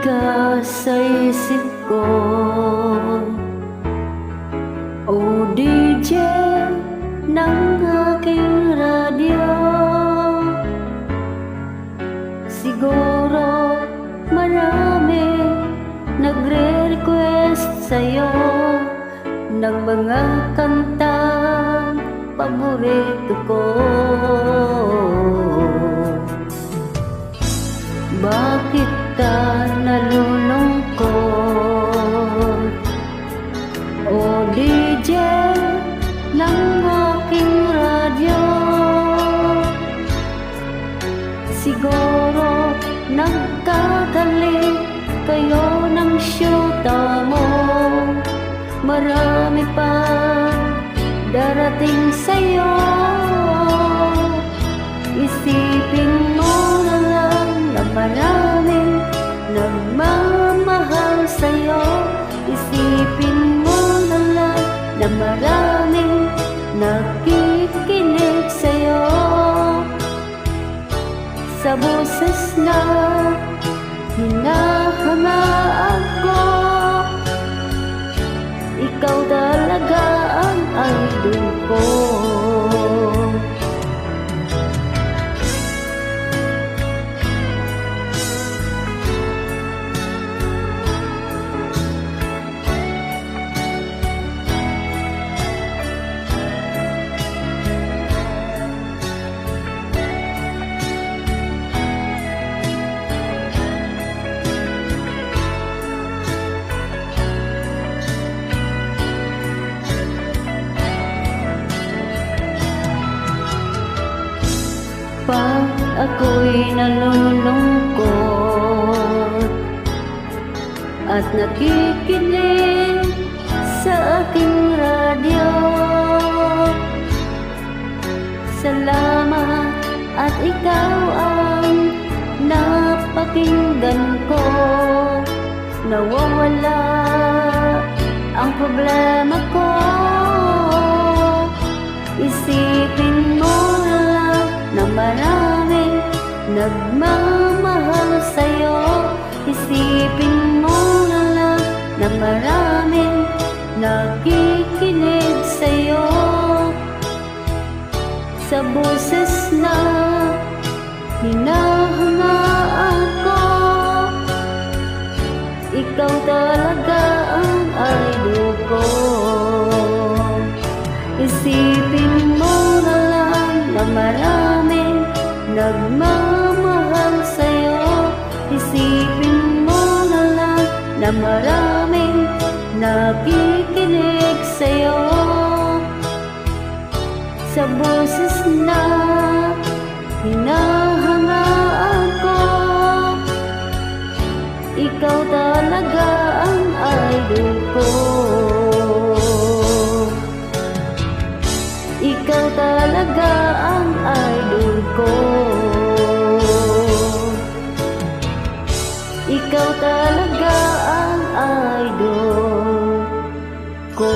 ka sa isip ko, o DJ ng aking radyo. Siguro marami nagre-request sa'yo ng mga kantang paborito ko. Bakit ka nalulungkot, o DJ ng aking radyo? Siguro nagkagaling kayo ng syuta mo. Marami pa darating sa'yo. Isipin mo na lang na maraming nagmamahal sa'yo. Isipin mo na lang na maraming nakikinig sa'yo. Sa boses na hinahangaan ko, ikaw talaga ang idol ko. Pag ako'y nalulungkot at nakikinig sa aking radyo, salamat at ikaw ang napakinggan ko. Nawawala ang problema ko. Isipin mo na maraming nagmamahal sa'yo. Isipin mo na lang na maraming nakikinig sa'yo. Sa boses na hinahangaan ko, ikaw talaga ang idol ko. Isipin mo na lang na maraming nagmamahal sa'yo. Isipin mo na lang na maraming nakikinig sa'yo. Sa boses na hinahangaan ko, ikaw talaga ang idol ko. Ikaw talaga ang idol ko. Ikaw talaga ang idol ko.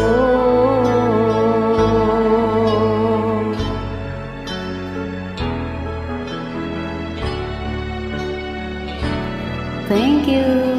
Thank you.